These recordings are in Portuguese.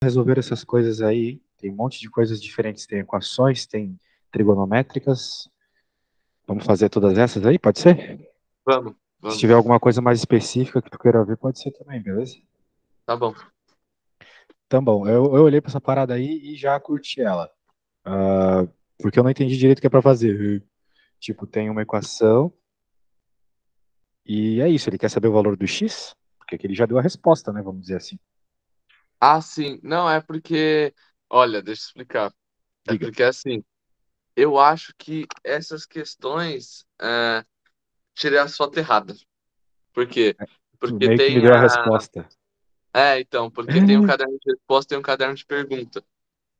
Resolver essas coisas aí. Tem um monte de coisas diferentes. Tem equações, tem trigonométricas. Vamos fazer todas essas aí, pode ser? Vamos, Se tiver vamos. alguma coisa mais específica que tu queira ver, pode ser também, beleza? Tá bom. Então, bom, eu olhei pra essa parada aí e já curti ela. Ah, porque eu não entendi direito o que é pra fazer. Tipo, tem uma equação e é isso. Ele quer saber o valor do x? Porque aqui ele já deu a resposta, né? Vamos dizer assim. Ah, sim. Não, é porque. Olha, deixa eu explicar. É Diga. porque, assim, eu acho que essas questões tirei as fotos erradas. Por quê? Tu Porque meio que me tem deu a a. resposta. Então, porque tem um caderno de resposta e um caderno de pergunta.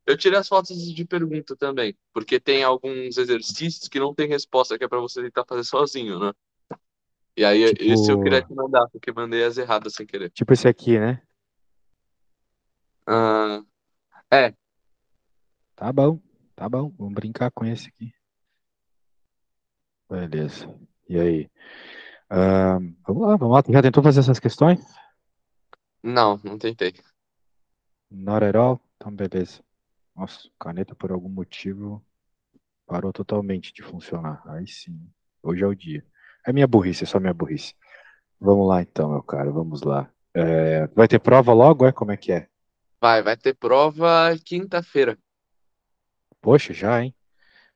Eu tirei as fotos de pergunta também, porque tem alguns exercícios que não tem resposta, que é pra você tentar fazer sozinho, né? E aí, esse eu queria Tipo, te mandar, porque mandei as erradas sem querer. tipo esse aqui, né? Ah, é, Tá bom, tá bom. Vamos brincar com esse aqui. Beleza. E aí? Vamos lá, vamos lá. Tu já tentou fazer essas questões? não tentei. Not at all? Então, beleza. Nossa, caneta por algum motivo parou totalmente de funcionar. Aí sim, hoje é o dia. É minha burrice, é só minha burrice. Vamos lá então, meu cara, vamos lá. Vai ter prova logo, é? Como é que é? Vai ter prova quinta-feira. Poxa, já, hein?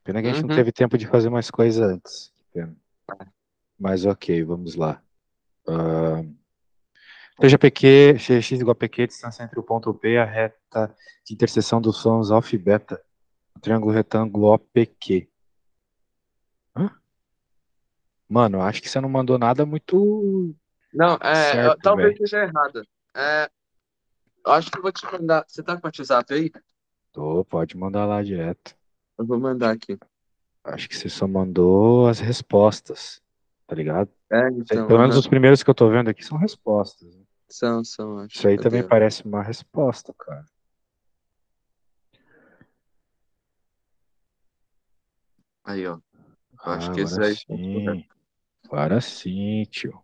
Pena que a gente não Uhum. teve tempo de fazer mais coisa antes. Que pena. Mas ok, vamos lá. Ah, seja PQ, x igual a PQ, distância entre o ponto P e a reta de interseção dos sons alfa e beta, o triângulo retângulo OPQ. Hã? Mano, eu acho que você não mandou nada muito Não, certo, talvez velho. seja errada. Eu acho que eu vou te mandar. Você tá com o WhatsApp aí? Tô, pode mandar lá direto. Eu vou mandar aqui. Acho que você só mandou as respostas, tá ligado? Então, Pelo menos aham. os primeiros que eu tô vendo aqui são respostas, né? São, Isso acho. aí também Cadê? parece uma resposta, cara. Aí, ó. Eu acho Ah, que esses aí estão corretos. agora sim, tio.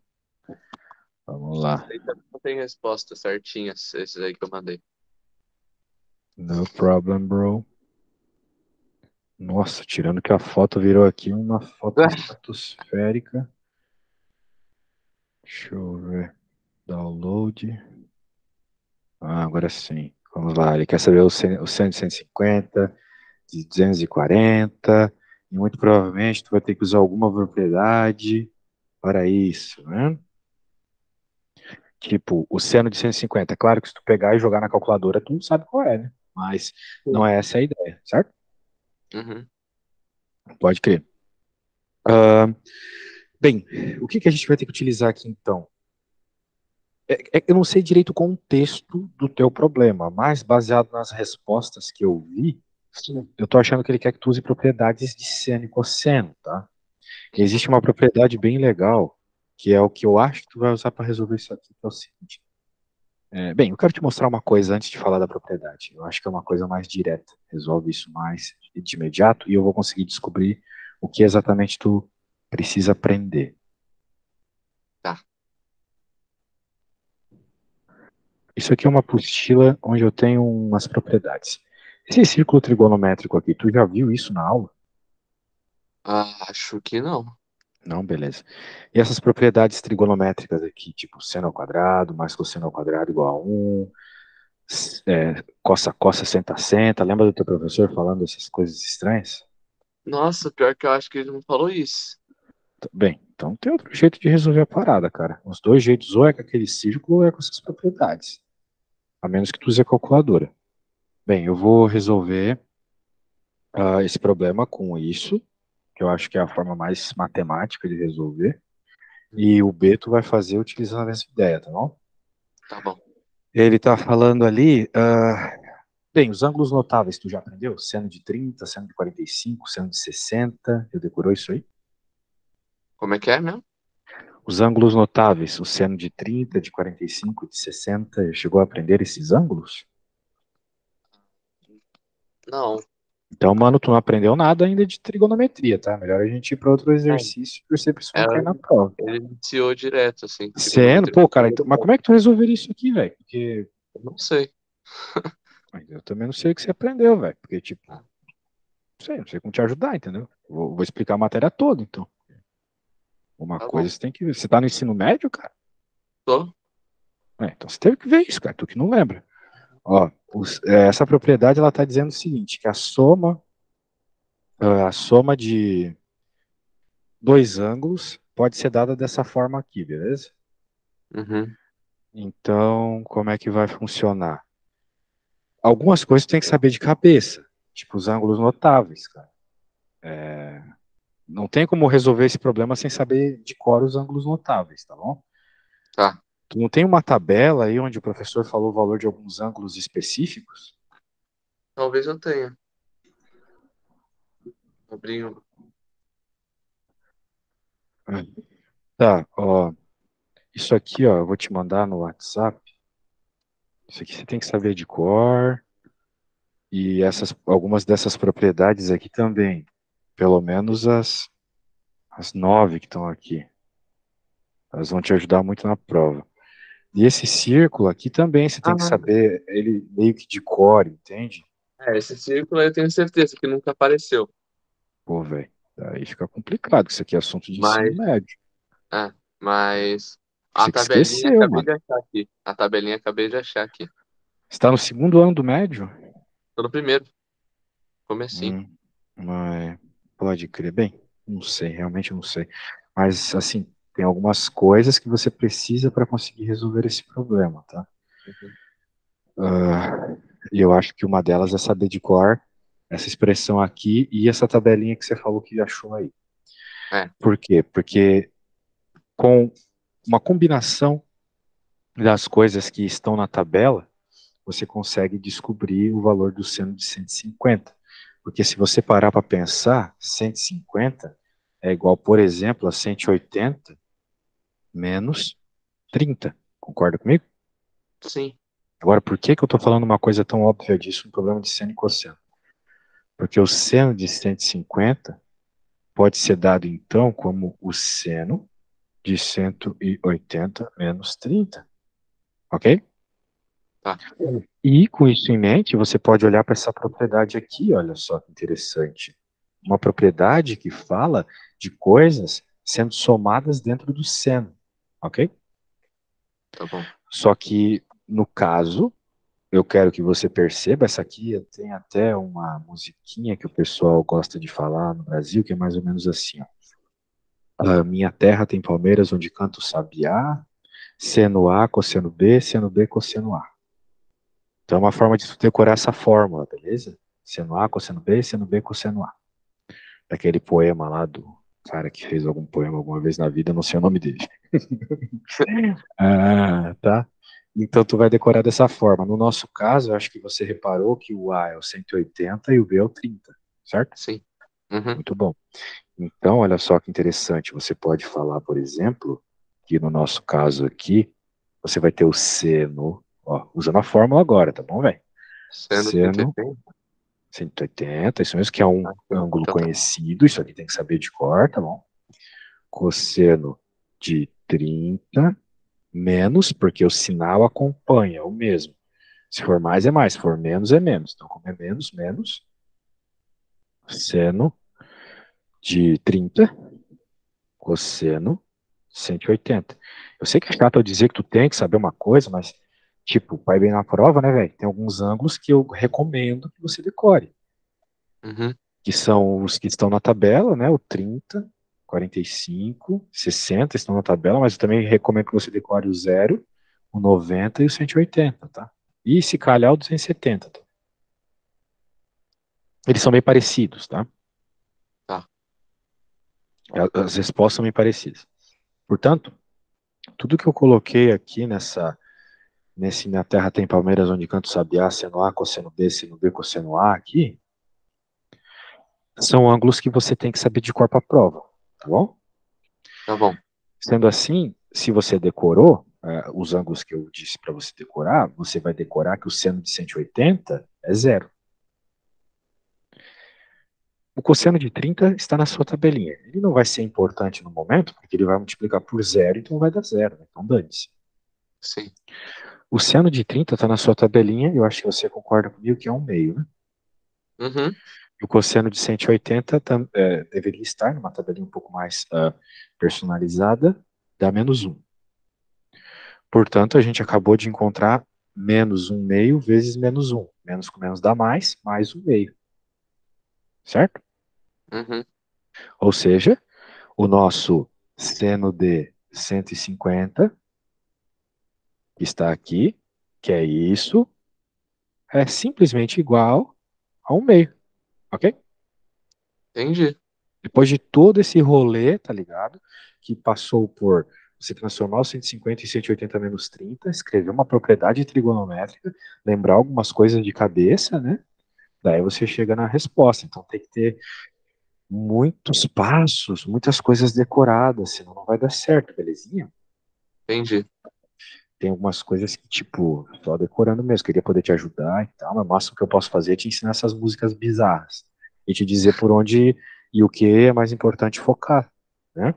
Vamos Esses lá. aí também não tem resposta certinhas, esses aí que eu mandei. No problem, bro. Nossa, tirando que a foto virou aqui uma foto estratosférica. Deixa eu ver. Download. Ah, agora sim. Vamos lá. Ele quer saber o 100 de 150, de 240. E muito provavelmente tu vai ter que usar alguma propriedade para isso, né? Tipo, o seno de 150. Claro que se tu pegar e jogar na calculadora, tu não sabe qual é, né? Mas não Sim. é essa a ideia, certo? Uhum. Pode crer. Ah, bem, o que que a gente vai ter que utilizar aqui então? Eu não sei direito o contexto do teu problema, mas baseado nas respostas que eu vi, eu tô achando que ele quer que tu use propriedades de seno e cosseno, tá? E existe Uhum. uma propriedade bem legal, que é o que eu acho que tu vai usar para resolver isso aqui, que é o seguinte. Bem, eu quero te mostrar uma coisa antes de falar da propriedade. Eu acho que é uma coisa mais direta, resolve isso mais de imediato e eu vou conseguir descobrir o que exatamente tu precisa aprender. Tá. Isso aqui é uma apostila onde eu tenho umas propriedades. Esse círculo trigonométrico aqui, tu já viu isso na aula? Acho que não. Não, beleza. E essas propriedades trigonométricas aqui, tipo seno ao quadrado, mais cosseno ao quadrado igual a 1, cossa, cossa, senta, senta. Lembra do teu professor falando essas coisas estranhas? Nossa, pior que eu acho que ele não falou isso. Bem, então tem outro jeito de resolver a parada, cara. Os dois jeitos, ou é com aquele círculo, ou é com essas propriedades. A menos que tu use a calculadora. Bem, eu vou resolver esse problema com isso, que eu acho que é a forma mais matemática de resolver. E Uhum. o B tu vai fazer utilizando essa ideia, tá bom? Tá bom. Ele tá falando ali. Bem, os ângulos notáveis, tu já aprendeu? Seno de 30, seno de 45, seno de 60. Eu decorou isso aí? Como é que é mesmo? Os ângulos notáveis, o seno de 30, de 45, de 60. Chegou a aprender esses ângulos? Não. Então, mano, tu não aprendeu nada ainda de trigonometria, tá? Melhor a gente ir para outro É, exercício e torcer pra isso não cair ela, na prova. ele iniciou direto, assim, Sendo, trigonometria. pô, cara, então, mas como é que tu resolveria isso aqui, velho? Porque Eu não sei. eu também não sei o que você aprendeu, velho. Porque, tipo, não sei como te ajudar, entendeu? Vou explicar a matéria toda, então. Uma Tá coisa bom. você tem que ver. Você tá no ensino médio, cara? Tô. Então você teve que ver isso, cara. Tu que não lembra. Ó, essa propriedade, ela tá dizendo o seguinte, que a soma de dois ângulos pode ser dada dessa forma aqui, beleza? Uhum. Então, como é que vai funcionar? Algumas coisas tu tem que saber de cabeça, tipo os ângulos notáveis, cara. Não tem como resolver esse problema sem saber de cor os ângulos notáveis, tá bom? Tá. Tu não tem uma tabela aí onde o professor falou o valor de alguns ângulos específicos? Talvez eu tenha. Abri. É. Tá, ó, isso aqui, ó, eu vou te mandar no WhatsApp. Isso aqui você tem que saber de cor e algumas dessas propriedades aqui também. Pelo menos as 9 que estão aqui. Elas vão te ajudar muito na prova. E esse círculo aqui também você tem que Ah, saber ele meio que de cor, entende? esse círculo eu tenho certeza que nunca apareceu. Pô, velho, aí fica complicado, que isso aqui é assunto de ensino Mas, médio. mas a Você que tabelinha esqueceu, acabei mano. de achar aqui. A tabelinha acabei de achar aqui. Você tá no segundo ano do médio? Tô no primeiro. Comecinho. Hum, mas pode crer. Bem, não sei, realmente não sei. Mas, assim, tem algumas coisas que você precisa para conseguir resolver esse problema, tá? Uhum. Ah, e eu acho que uma delas é saber de cor essa expressão aqui e essa tabelinha que você falou que achou aí. É. Por quê? Porque com uma combinação das coisas que estão na tabela, você consegue descobrir o valor do seno de 150. Porque se você parar para pensar, 150 é igual, por exemplo, a 180 menos 30. Concorda comigo? Sim. Agora, por que que eu estou falando uma coisa tão óbvia disso, um problema de seno e cosseno? Porque o seno de 150 pode ser dado, então, como o seno de 180 menos 30, ok? Tá. E com isso em mente, você pode olhar para essa propriedade aqui, olha só que interessante. Uma propriedade que fala de coisas sendo somadas dentro do seno, ok? Tá bom. Só que, no caso, eu quero que você perceba, essa aqui tem até uma musiquinha que o pessoal gosta de falar no Brasil, que é mais ou menos assim, ó. A minha terra tem palmeiras onde canta o sabiá, seno A, cosseno B, cosseno A. Então é uma forma de tu decorar essa fórmula, beleza? Seno A, cosseno B, seno B, cosseno A. Daquele poema lá do cara que fez algum poema alguma vez na vida, não sei o nome dele. Ah, tá? Então tu vai decorar dessa forma. No nosso caso, eu acho que você reparou que o A é o 180 e o B é o 30, certo? Sim. Uhum. Muito bom. Então, olha só que interessante. Você pode falar, por exemplo, que no nosso caso aqui, você vai ter o seno, ó, usando a fórmula agora, tá bom, velho? Sendo Seno 180. 180, isso mesmo, que é um Ah, ângulo então tá. conhecido, isso aqui tem que saber de cor, tá bom? Cosseno de 30 menos, porque o sinal acompanha é o mesmo. Se for mais, é mais, se for menos, é menos. Então, como é menos, menos, seno de 30, cosseno 180. Eu sei que é chato eu dizer que tu tem que saber uma coisa, mas, tipo, vai bem na prova, né, velho? Tem alguns ângulos que eu recomendo que você decore, Uhum. que são os que estão na tabela, né? O 30, 45, 60 estão na tabela, mas eu também recomendo que você decore o 0, o 90 e o 180, tá? E se calhar o 270, tá? Eles são bem parecidos, tá? Tá. As respostas são bem parecidas. Portanto, tudo que eu coloquei aqui nesse Minha Terra Tem Palmeiras, onde canto sabiá, seno A, cosseno B, seno B, cosseno A aqui, são ângulos que você tem que saber de cor para prova, tá bom? Tá bom. Sendo assim, se você decorou os ângulos que eu disse para você decorar, você vai decorar que o seno de 180 é zero. O cosseno de 30 está na sua tabelinha. Ele não vai ser importante no momento, porque ele vai multiplicar por zero, então vai dar zero, né? Então dane-se. Sim. O seno de 30 está na sua tabelinha, eu acho que você concorda comigo que é 1/2, né? Uhum. E o cosseno de 180 deveria estar numa tabelinha um pouco mais personalizada, dá -1. Portanto, a gente acabou de encontrar -1/2 vezes -1. Menos com menos dá mais 1/2. Certo? Uhum. Ou seja, o nosso seno de 150, que está aqui, que é isso, é simplesmente igual a 1/2. Ok? Entendi. Depois de todo esse rolê, tá ligado? Que passou por você transformar o 150 em 180 menos 30, escrever uma propriedade trigonométrica, lembrar algumas coisas de cabeça, né? Daí você chega na resposta. Então tem que ter muitos passos, muitas coisas decoradas, senão não vai dar certo, belezinha? Entendi. Tem algumas coisas que, tipo, só decorando mesmo, queria poder te ajudar e tal, mas o máximo que eu posso fazer é te ensinar essas músicas bizarras e te dizer por onde e o que é mais importante focar, né?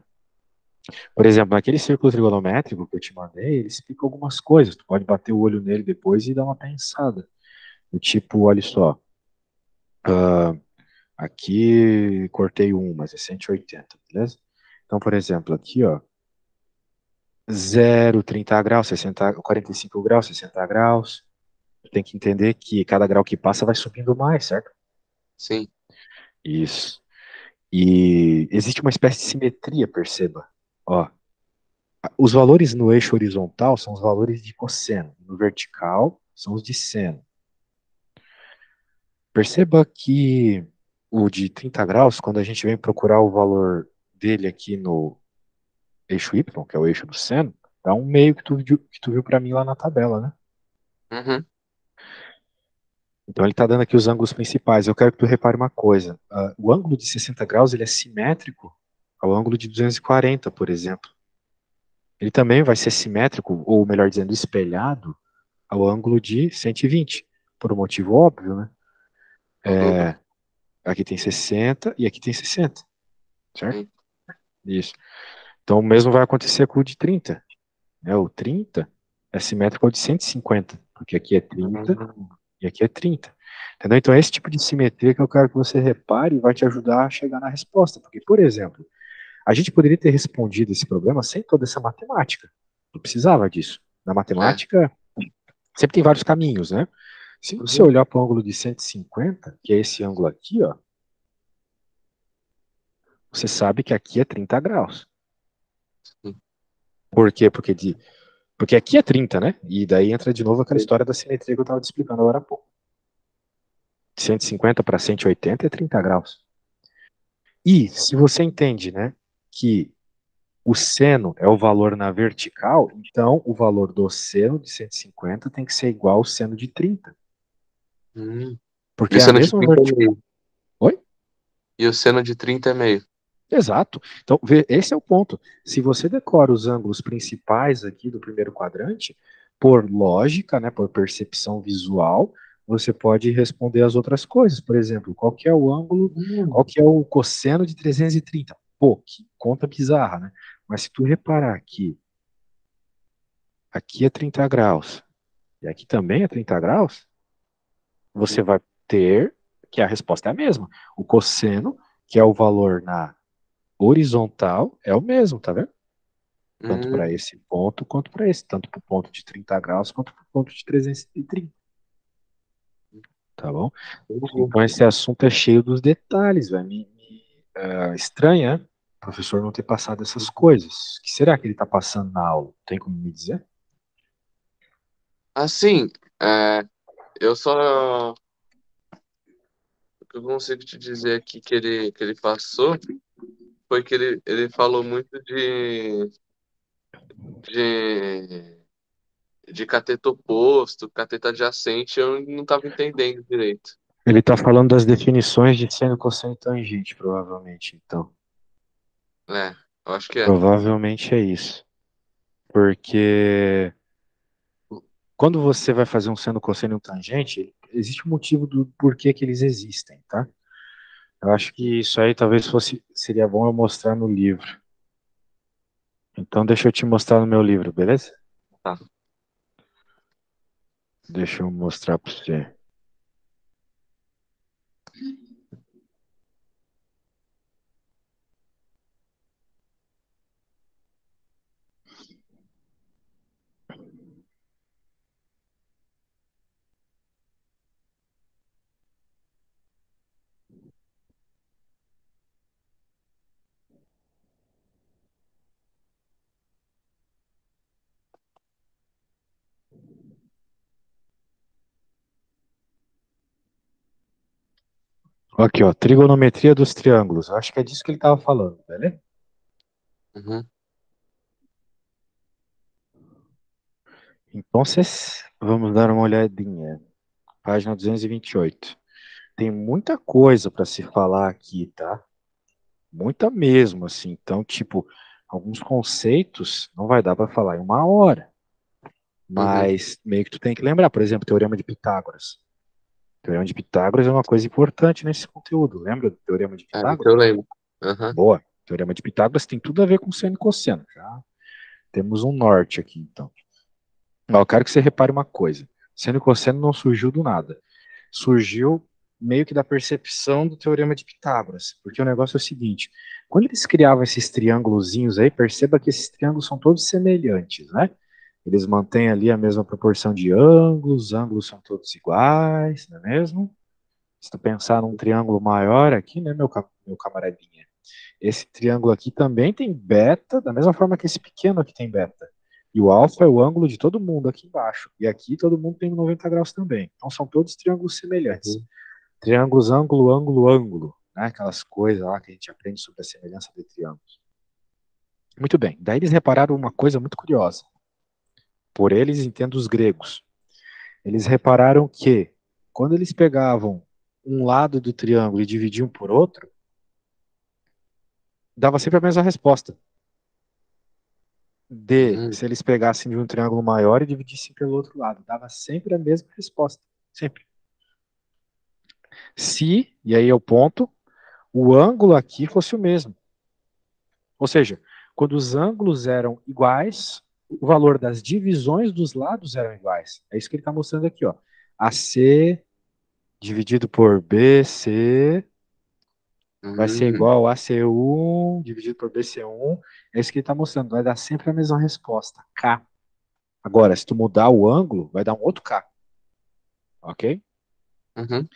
Por exemplo, naquele círculo trigonométrico que eu te mandei, ele explica algumas coisas. Tu pode bater o olho nele depois e dar uma pensada. Do tipo, olha só, aqui cortei mas é 180, beleza? Então, por exemplo, aqui, ó, 0, 30 graus, 60, 45 graus, 60 graus. Tu tem que entender que cada grau que passa vai subindo mais, certo? Sim. Isso. E existe uma espécie de simetria, perceba. Ó, os valores no eixo horizontal são os valores de cosseno, no vertical são os de seno. Perceba que o de 30 graus, quando a gente vem procurar o valor dele aqui no eixo Y, que é o eixo do seno, dá 1/2 que tu viu para mim lá na tabela, né? Uhum. Então ele está dando aqui os ângulos principais. Eu quero que tu repare uma coisa. O ângulo de 60 graus ele é simétrico ao ângulo de 240, por exemplo. Ele também vai ser simétrico, ou melhor dizendo, espelhado ao ângulo de 120, por um motivo óbvio, né? O dobro. Aqui tem 60 e aqui tem 60, certo? Sim. Isso. Então o mesmo vai acontecer com o de 30. Né? O 30 é simétrico ao de 150, porque aqui é 30 Uhum. e aqui é 30. Entendeu? Então é esse tipo de simetria que eu quero que você repare e vai te ajudar a chegar na resposta. Porque, por exemplo, a gente poderia ter respondido esse problema sem toda essa matemática. Não precisava disso. Na É. matemática, sempre tem vários caminhos, né? Se você Uhum. olhar para o ângulo de 150, que é esse ângulo aqui, ó, você sabe que aqui é 30 graus. Sim. Por quê? Porque aqui é 30, né? E daí entra de novo aquela história da simetria que eu estava te explicando agora há pouco. De 150 para 180 é 30 graus. E se você entende, né, que o seno é o valor na vertical, então o valor do seno de 150 tem que ser igual ao seno de 30. Hum. E Porque o é a seno de mesma 30 é vertical. meio. Oi? E o seno de 30 é meio. Exato. Então, esse é o ponto. Se você decora os ângulos principais aqui do primeiro quadrante, por lógica, né, por percepção visual, você pode responder as outras coisas. Por exemplo, qual que é o ângulo, qual Hum. que é o cosseno de 330? Pô, que conta bizarra, né? Mas se tu reparar aqui é 30 graus e aqui também é 30 graus, você vai ter que a resposta é a mesma. O cosseno, que é o valor na horizontal, é o mesmo, tá vendo? Tanto para Hum. esse ponto quanto para esse, tanto para o ponto de 30 graus quanto para o ponto de 330, tá bom? Entendi. Então esse assunto é cheio dos detalhes, vai estranha, né? O professor não ter passado essas coisas. O que será que ele está passando na aula? Tem como me dizer? Assim, é, eu só. O que eu consigo te dizer aqui que ele passou foi que ele falou muito de, de cateto oposto, cateto adjacente, eu não estava entendendo direito. Ele está falando das definições de seno, cosseno e tangente, provavelmente, então. É, eu acho que é. Provavelmente é isso. Porque quando você vai fazer um seno, cosseno e um tangente, existe um motivo do porquê que eles existem, tá? Eu acho que isso aí talvez seria bom eu mostrar no livro. Então deixa eu te mostrar no meu livro, beleza? Tá. Deixa eu mostrar para você. Aqui, ó, trigonometria dos triângulos. Acho que é disso que ele estava falando, né? Uhum, Então, vamos dar uma olhadinha. Página 228. Tem muita coisa para se falar aqui, tá? Muita mesmo, assim. Então, tipo, alguns conceitos não vai dar para falar em uma hora. uhum. Mas meio que tu tem que lembrar, por exemplo, Teorema de Pitágoras. Teorema de Pitágoras é uma coisa importante nesse conteúdo. Lembra do Teorema de É, isso eu Pitágoras? lembro. Aham, Boa. Teorema de Pitágoras tem tudo a ver com seno e cosseno. Já temos um norte aqui, então. Ó, eu quero que você repare uma coisa. Seno e cosseno não surgiu do nada. Surgiu meio que da percepção do Teorema de Pitágoras. Porque o negócio é o seguinte: quando eles criavam esses triângulozinhos aí, perceba que esses triângulos são todos semelhantes, né? Eles mantêm ali a mesma proporção de ângulos, os ângulos são todos iguais, não é mesmo? Se tu pensar num triângulo maior aqui, né, meu camaradinha? Esse triângulo aqui também tem beta, da mesma forma que esse pequeno aqui tem beta. E o alfa é o ângulo de todo mundo aqui embaixo. E aqui todo mundo tem 90 graus também. Então são todos triângulos semelhantes. uhum, Triângulos ângulo, ângulo, ângulo. Né? Aquelas coisas lá que a gente aprende sobre a semelhança de triângulos. Muito bem. Daí eles repararam uma coisa muito curiosa. Por eles, entendo os gregos. Eles repararam que quando eles pegavam um lado do triângulo e dividiam por outro, dava sempre a mesma resposta. uhum, Se eles pegassem de um triângulo maior e dividissem pelo outro lado, dava sempre a mesma resposta. Sempre. Se, e aí é o ponto, o ângulo aqui fosse o mesmo. Ou seja, quando os ângulos eram iguais, o valor das divisões dos lados eram iguais. É isso que ele está mostrando aqui, ó. AC dividido por BC vai ser uhum, igual a AC1 dividido por BC1. É isso que ele está mostrando. Vai dar sempre a mesma resposta, K. Agora, se tu mudar o ângulo, vai dar um outro K. Ok? uhum,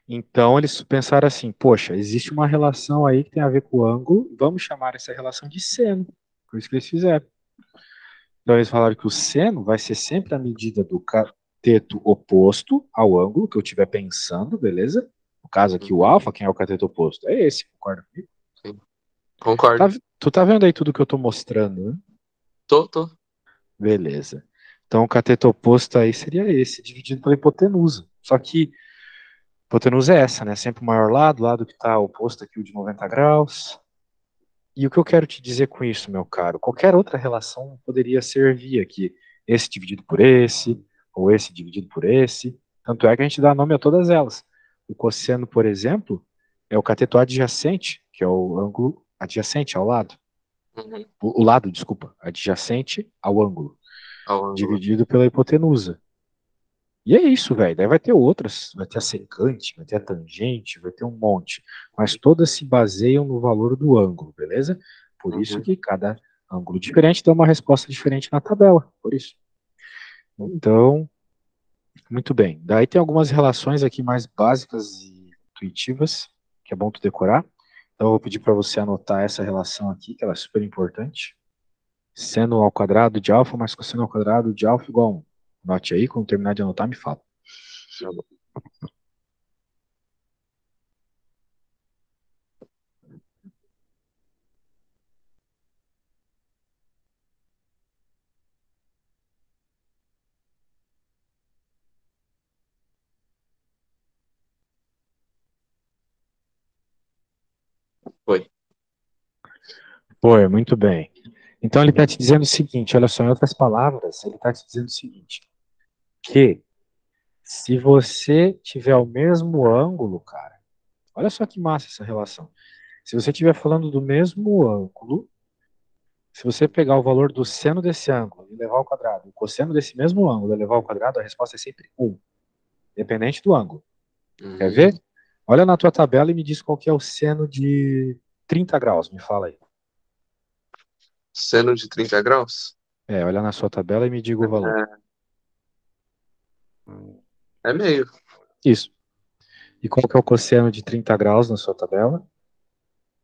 Então eles pensaram assim, poxa, existe uma relação aí que tem a ver com o ângulo, vamos chamar essa relação de seno. Por isso que eles fizeram. Então eles falaram que o seno vai ser sempre a medida do cateto oposto ao ângulo que eu estiver pensando, beleza? No caso aqui o uhum. alfa, quem é o cateto oposto? É esse, concorda comigo? Sim, concordo. Tu tá vendo aí tudo que eu tô mostrando, né? Tô, tô. Beleza. Então o cateto oposto aí seria esse, dividido pela hipotenusa. Só que a hipotenusa é essa, né? Sempre o maior lado, lado que está oposto aqui, o de 90 graus. E o que eu quero te dizer com isso, meu caro? Qualquer outra relação poderia servir aqui. Esse dividido por esse, ou esse dividido por esse. Tanto é que a gente dá nome a todas elas. O cosseno, por exemplo, é o cateto adjacente, que é o ângulo adjacente ao lado. Uhum. O lado, desculpa, adjacente ao ângulo, Ao ângulo. dividido pela hipotenusa. E é isso, velho. Daí vai ter outras, vai ter a secante, vai ter a tangente, vai ter um monte. Mas todas se baseiam no valor do ângulo, beleza? Por isso Uhum. que cada ângulo diferente dá uma resposta diferente na tabela. Por isso. Então, muito bem. Daí tem algumas relações aqui mais básicas e intuitivas, que é bom tu decorar. Então, eu vou pedir para você anotar essa relação aqui, que ela é super importante. Seno ao quadrado de alfa mais cosseno ao quadrado de alfa igual a 1. Note aí, quando terminar de anotar, me fala. Tá bom. Foi. Pô, é muito bem. Então ele está te dizendo o seguinte, olha só, em outras palavras, ele está te dizendo o seguinte, que se você tiver o mesmo ângulo, cara, olha só que massa essa relação. Se você estiver falando do mesmo ângulo, Se você pegar o valor do seno desse ângulo e levar ao quadrado, o cosseno desse mesmo ângulo e levar ao quadrado, a resposta é sempre 1, independente do ângulo. Quer Hum, ver? Olha na tua tabela e me diz qual que é o seno de 30 graus, me fala aí. seno de 30 graus? Olha na sua tabela e me diga o valor. É meio. Isso. E qual que é o cosseno de 30 graus na sua tabela?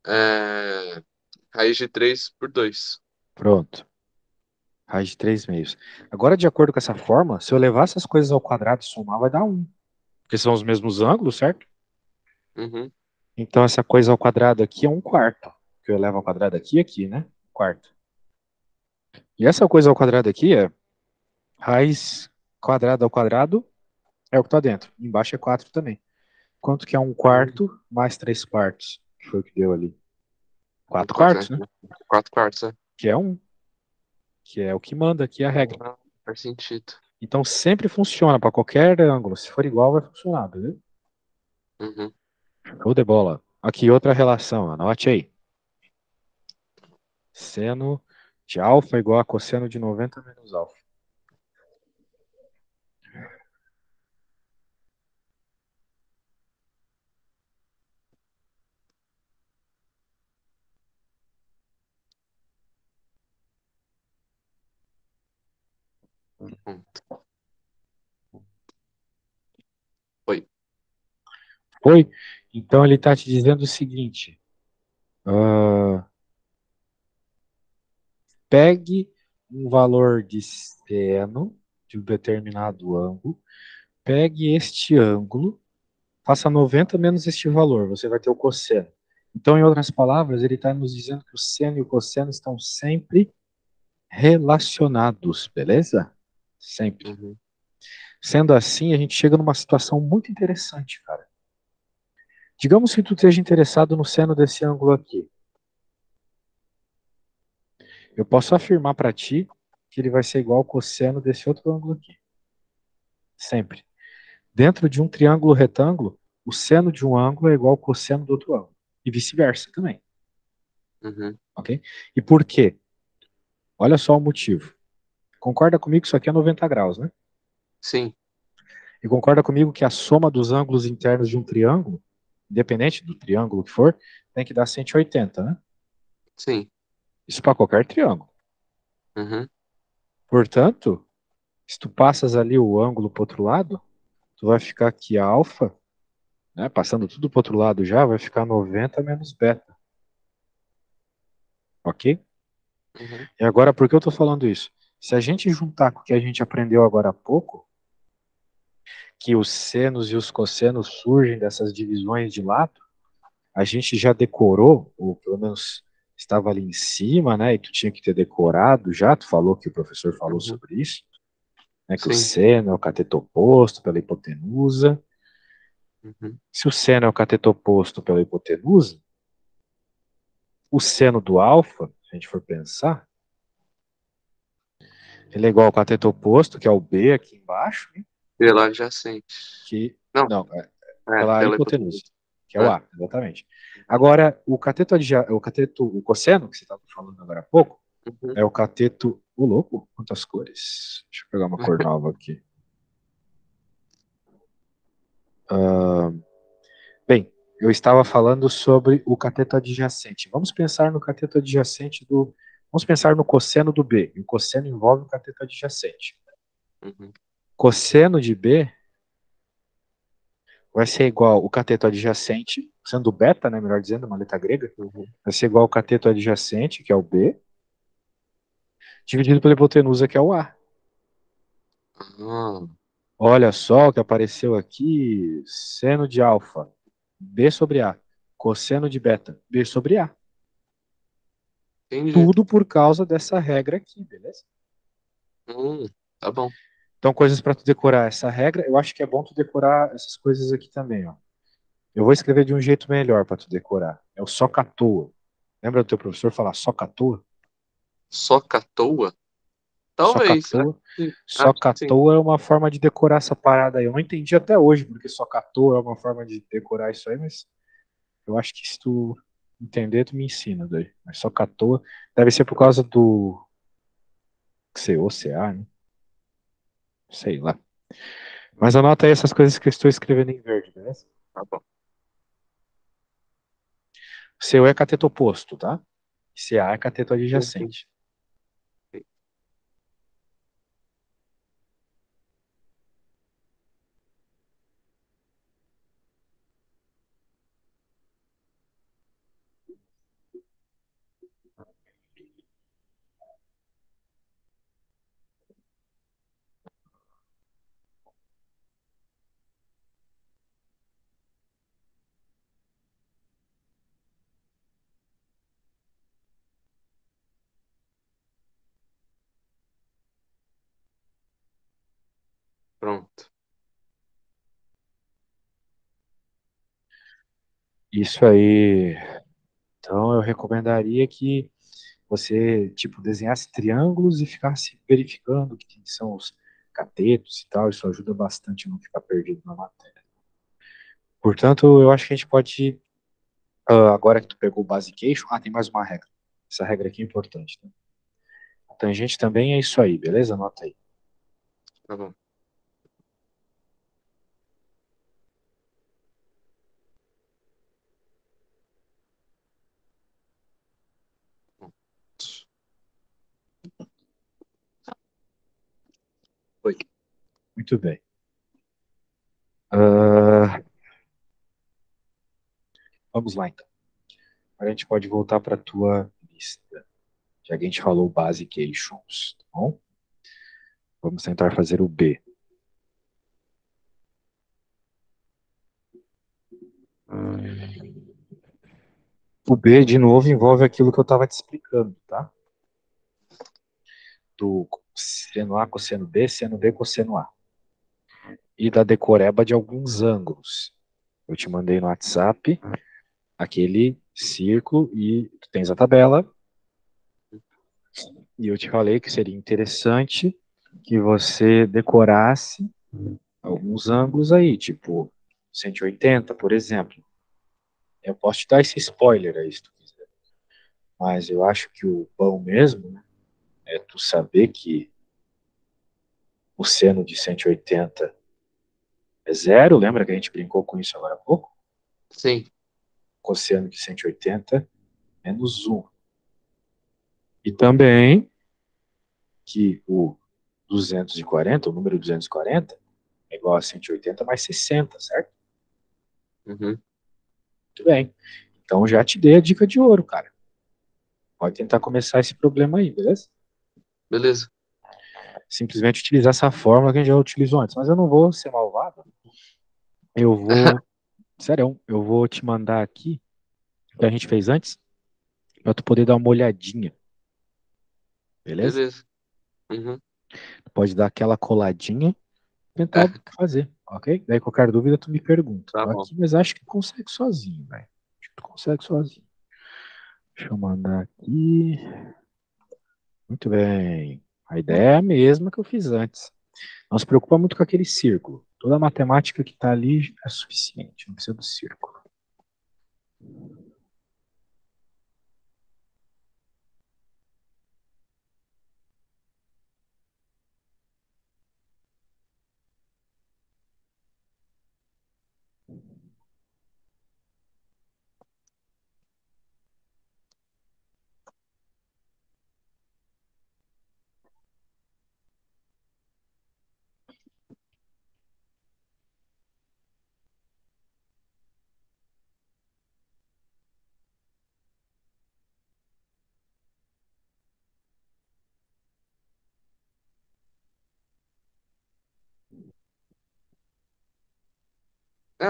É, raiz de 3 por 2. Pronto. Raiz de 3 meios. Agora, de acordo com essa forma, se eu levar essas coisas ao quadrado e somar, vai dar 1. Porque são os mesmos ângulos, certo? Uhum. Então, essa coisa ao quadrado aqui é 1/4. Que eu levo ao quadrado aqui e aqui, né? Quarto. E essa coisa ao quadrado aqui é raiz quadrada ao quadrado é o que está dentro. Embaixo é 4 também. Quanto que é 1/4 mais 3/4? Que foi o que deu ali. Um 4 quarto, quartos, né? né? 4 quartos, é. Que é 1. Que é o que manda aqui a regra. Ah, faz sentido. Então sempre funciona para qualquer ângulo. Se for igual, vai funcionar, beleza? Uhum. Show de bola. Aqui outra relação, anote aí. Seno de alfa igual a cosseno de 90 menos alfa. Uhum. Foi. Foi? Então ele está te dizendo o seguinte. ah, pegue um valor de seno de um determinado ângulo. Pegue este ângulo. Faça 90 menos este valor. Você vai ter o cosseno. Então, em outras palavras, ele está nos dizendo que o seno e o cosseno estão sempre relacionados, beleza? Sempre. Uhum. Sendo assim, a gente chega numa situação muito interessante, cara. Digamos que tu esteja interessado no seno desse ângulo aqui. Eu posso afirmar para ti que ele vai ser igual ao cosseno desse outro ângulo aqui. Sempre. Dentro de um triângulo retângulo, o seno de um ângulo é igual ao cosseno do outro ângulo. E vice-versa também. Uhum. Ok? E por quê? Olha só o motivo. Concorda comigo que isso aqui é 90 graus, né? Sim, E concorda comigo que a soma dos ângulos internos de um triângulo, independente do triângulo que for, tem que dar 180, né? sim. Isso para qualquer triângulo. Uhum. Portanto, se tu passas ali o ângulo para outro lado, tu vai ficar aqui alfa, né? Passando tudo para outro lado já, vai ficar 90 menos beta. Ok? Uhum. E agora, por que eu estou falando isso? Se a gente juntar com o que a gente aprendeu agora há pouco, que os senos e os cossenos surgem dessas divisões de lado, a gente já decorou, ou pelo menos estava ali em cima, né? E tu tinha que ter decorado já, tu falou que o professor falou Uhum. sobre isso, né? Que o Sim. seno é o cateto oposto pela hipotenusa. Uhum. Se o seno é o cateto oposto pela hipotenusa, o seno do alfa, se a gente for pensar, ele é igual ao cateto oposto, que é o B aqui embaixo, né? Pela adjacente. Que, Não, não, pela pela hipotenusa, hipotenusa. que é o É. A, exatamente. Agora, o cosseno, que você estava falando agora há pouco, Uhum. é o cateto. O louco? Quantas cores? Deixa eu pegar uma cor nova aqui. Ah, bem, eu estava falando sobre o cateto adjacente. Vamos pensar no cateto adjacente do. Vamos pensar no cosseno do B. E o cosseno envolve o cateto adjacente. Uhum. Cosseno de B vai ser igual o cateto adjacente, sendo beta, né, melhor dizendo, uma letra grega, Uhum. vai ser igual ao cateto adjacente, que é o B, dividido pela hipotenusa, que é o A. Ah, Olha só o que apareceu aqui, seno de alfa, B sobre A, cosseno de beta, B sobre A. entendi. Tudo por causa dessa regra aqui, beleza? Hum, tá bom. Então, coisas para tu decorar essa regra, eu acho que é bom tu decorar essas coisas aqui também, ó. Eu vou escrever de um jeito melhor para tu decorar. É o soca-toa. Lembra do teu professor falar soca-toa? Só catoa? Talvez. Soca-toa. Acho que sim. Soca-toa é uma forma de decorar essa parada aí. Eu não entendi até hoje porque soca-toa é uma forma de decorar isso aí, mas eu acho que isso entender, tu me ensina daí. Mas só que à toa. Deve ser por causa do COCA, né? Sei lá. Mas anota aí essas coisas que eu estou escrevendo em verde, beleza? Tá bom. CO é cateto oposto, tá? CA é cateto Sim, sim. adjacente. Pronto. Isso aí. Então eu recomendaria que você, tipo, desenhasse triângulos e ficasse verificando que são os catetos e tal. Isso ajuda bastante a não ficar perdido na matéria. Portanto, eu acho que a gente pode, agora que tu pegou o Basication, tem mais uma regra. Essa regra aqui é importante, tá? A tangente também é isso aí, beleza? Anota aí. Tá bom. Oi. Muito bem. Ah, vamos lá, então. Agora a gente pode voltar para a tua lista. Já que a gente falou Basications, tá bom? Vamos tentar fazer o B. O B, de novo, envolve aquilo que eu estava te explicando, tá? Do seno A, cosseno B, seno B, cosseno A. E da decoreba de alguns ângulos. Eu te mandei no WhatsApp aquele círculo e tu tens a tabela. E eu te falei que seria interessante que você decorasse alguns ângulos aí, tipo 180, por exemplo. Eu posso te dar esse spoiler aí, se tu quiser. Mas eu acho que o bom mesmo, né, é tu saber que o seno de 180 é zero. Lembra que a gente brincou com isso agora há pouco? Sim. Cosseno de 180 menos 1. E também que o 240, o número 240, é igual a 180 mais 60, certo? Uhum. Muito bem. Então já te dei a dica de ouro, cara. Pode tentar começar esse problema aí, beleza? Beleza. Simplesmente utilizar essa fórmula que a gente já utilizou antes. Mas eu não vou ser malvado. Eu vou, sério, eu vou te mandar aqui o que a gente fez antes, para tu poder dar uma olhadinha, beleza? Beleza. Uhum. Pode dar aquela coladinha, É, tentar fazer, ok? Daí qualquer dúvida tu me pergunta. tá Tô bom. aqui, mas acho que consegue sozinho, velho. Acho que tu consegue sozinho. Deixa eu mandar aqui. Muito bem. A ideia é a mesma que eu fiz antes. Não se preocupa muito com aquele círculo. Toda a matemática que está ali é suficiente, não precisa do círculo.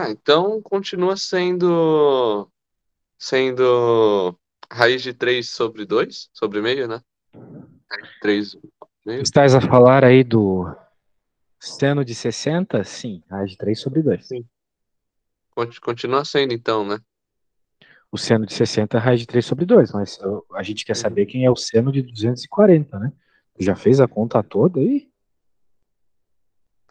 Então continua sendo raiz de 3 sobre 2 sobre meio, né? 3 Tu meio. estás a falar aí do seno de 60? Sim, raiz de 3 sobre 2. Sim. Continua sendo então, né? O seno de 60 é raiz de 3 sobre 2, mas a gente quer Uhum. saber quem é o seno de 240, né? Tu já fez a conta toda aí?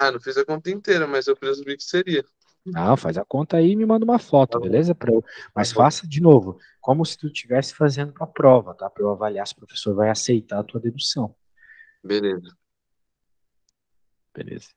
Não fiz a conta inteira, mas eu presumi que seria. Não, faz a conta aí e me manda uma foto, Tá bom, beleza? tá Mas bom. faça de novo. como se tu estivesse fazendo para a prova, tá? Para eu avaliar se o professor vai aceitar a tua dedução. Beleza. Beleza.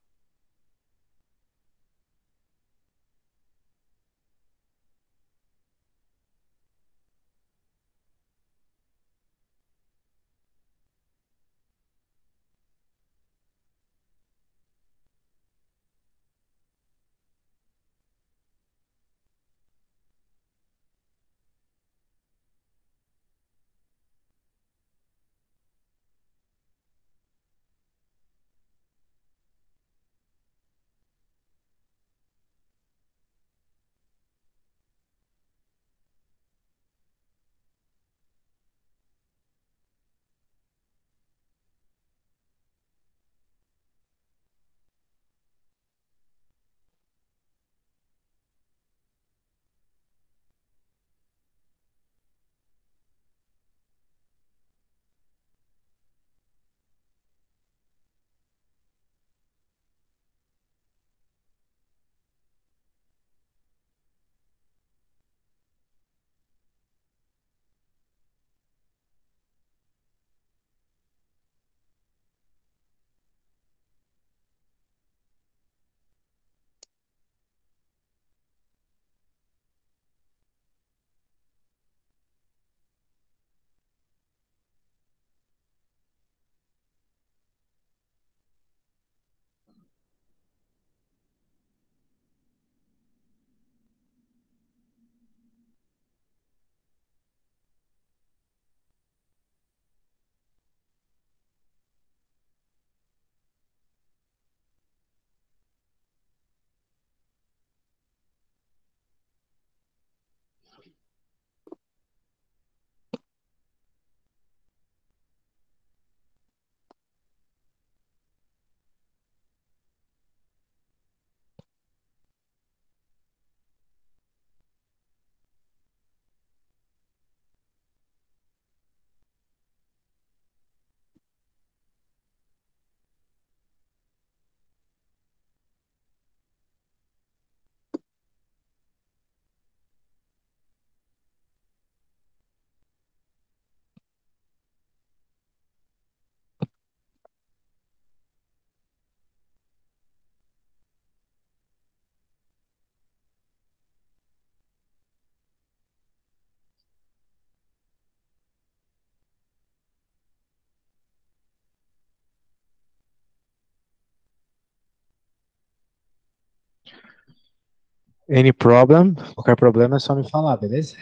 Any problem? Qualquer problema é só me falar, beleza?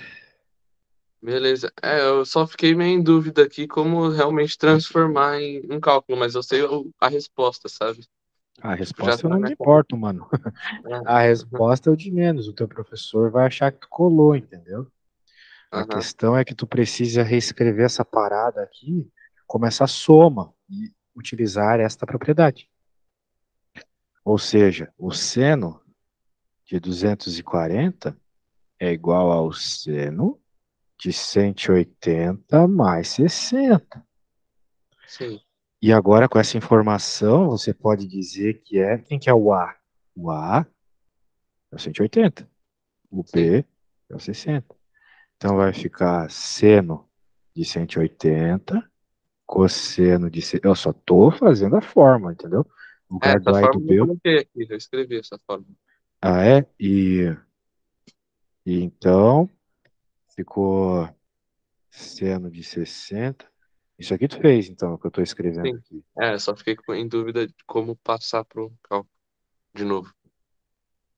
Beleza. Eu só fiquei meio em dúvida aqui como realmente transformar em um cálculo, mas eu sei a resposta, sabe? A Tipo, já resposta eu tá na não me minha cabeça. importo, mano. A É. resposta é o de menos. O teu professor vai achar que tu colou, entendeu? A Aham. questão é que tu precisa reescrever essa parada aqui como essa soma e utilizar esta propriedade. Ou seja, o seno de 240 é igual ao seno de 180 mais 60. Sim, E agora, com essa informação, você pode dizer que é. Quem que é o A? O A é o 180. O sim, B é o 60. Então sim. vai ficar seno de 180, cosseno de. Eu só estou fazendo a forma, entendeu? No lugar Essa do A e do forma eu B. coloquei aqui, eu escrevi essa forma. Ah, é? E então ficou seno de 60. Isso aqui tu fez, então, o que eu estou escrevendo Sim. aqui. Só fiquei em dúvida de como passar pro cálculo de novo.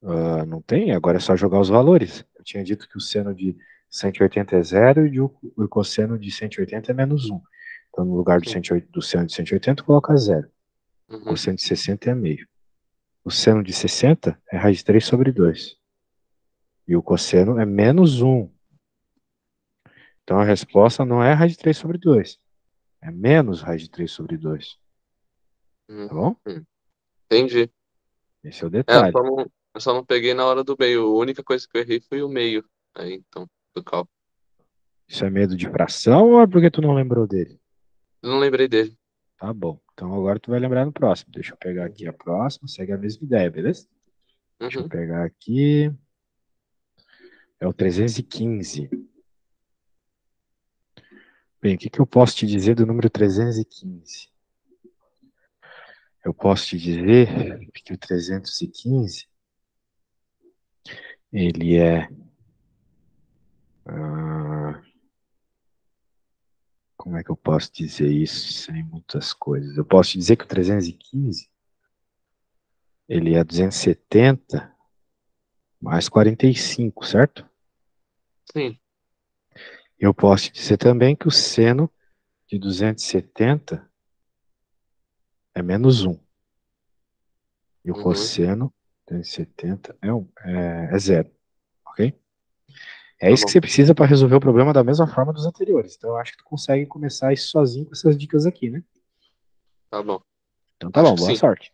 Ah, não tem? Agora é só jogar os valores. Eu tinha dito que o seno de 180 é zero e o cosseno de 180 é menos um. Então, no lugar Sim. do seno de 180, coloca zero. O Uhum. cosseno de 60 é meio. O seno de 60 é raiz de 3 sobre 2. E o cosseno é menos um. Então, a resposta não é raiz de 3 sobre 2. É menos raiz de 3 sobre 2. Uhum. Tá bom? Entendi. Esse é o É, eu detalhe. só não, eu só não peguei na hora do meio. A única coisa que eu errei foi o meio. Aí, então, do cálculo. Isso é medo de fração ou é porque tu não lembrou dele? Eu não lembrei dele. Tá bom. Então agora tu vai lembrar no próximo. Deixa eu pegar aqui a próxima. Segue a mesma ideia, beleza? Deixa eu Uhum. pegar aqui. É o 315. Bem, o que que eu posso te dizer do número 315? Eu posso te dizer que o 315 ele é. ah, Como é que eu posso dizer isso sem muitas coisas? Eu posso te dizer que o 315 ele é 270 mais 45, certo? Sim. Eu posso te dizer também que o seno de 270 é menos um. E o Uhum. cosseno de 270 é zero, ok? É Tá isso que bom. você precisa para resolver o problema da mesma forma dos anteriores. Então, eu acho que tu consegue começar isso sozinho com essas dicas aqui, né? Tá bom. Então, tá Acho bom, que boa sim. sorte.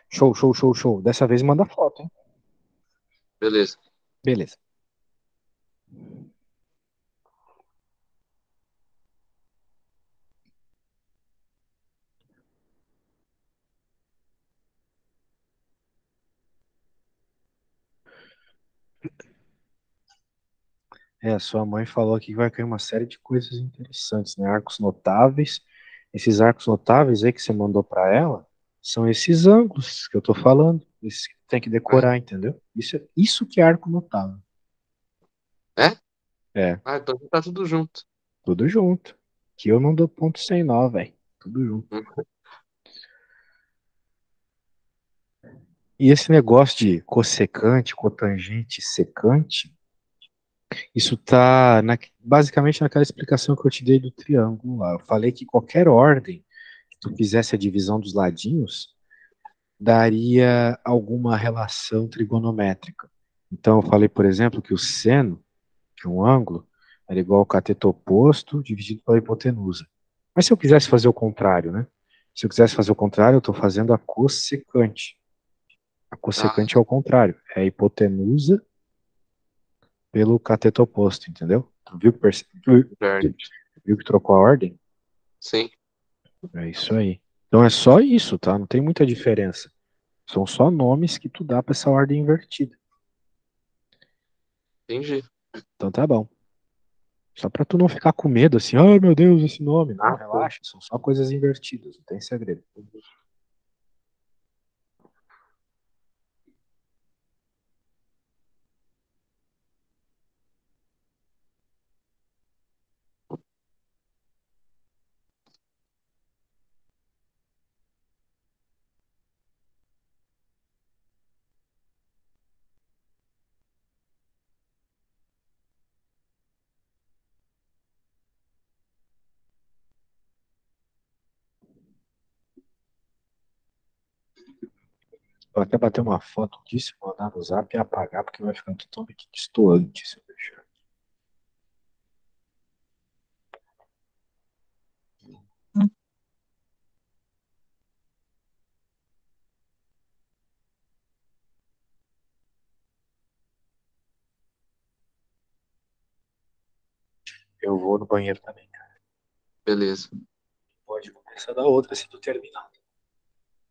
Show, show, show, show. Dessa vez manda foto, hein? Beleza. Beleza. A sua mãe falou aqui que vai cair uma série de coisas interessantes, né? Arcos notáveis. Esses arcos notáveis aí que você mandou para ela são esses ângulos que eu tô falando. Esses que tem que É? decorar, entendeu? Isso que é arco notável. É? É, Ah, então tá tudo junto. tudo junto. Que eu não dou ponto sem nó, velho. Tudo junto. Hum. E esse negócio de cossecante, cotangente, secante, isso tá basicamente naquela explicação que eu te dei do triângulo lá. Eu falei que qualquer ordem que tu fizesse a divisão dos ladinhos daria alguma relação trigonométrica. Então eu falei, por exemplo, que o seno de um ângulo era igual ao cateto oposto dividido pela hipotenusa. Mas se eu quisesse fazer o contrário, né? Se eu quisesse fazer o contrário, eu estou fazendo a cossecante. A Ah, cossecante é o contrário, é a hipotenusa pelo cateto oposto, entendeu? Tu certo. viu que trocou a ordem? Sim, É isso aí. Então é só isso, tá? Não tem muita diferença. São só nomes que tu dá para essa ordem invertida. entendi. Então tá bom. Só para tu não ficar com medo assim, ai meu Deus, esse nome. Não, Uhum. relaxa, são só coisas invertidas, não tem segredo. Vou até bater uma foto disso, mandar no zap e apagar, porque vai ficar totalmente destoante se eu deixar. Eu vou no banheiro também. Beleza. Pode começar da outra se tu terminar.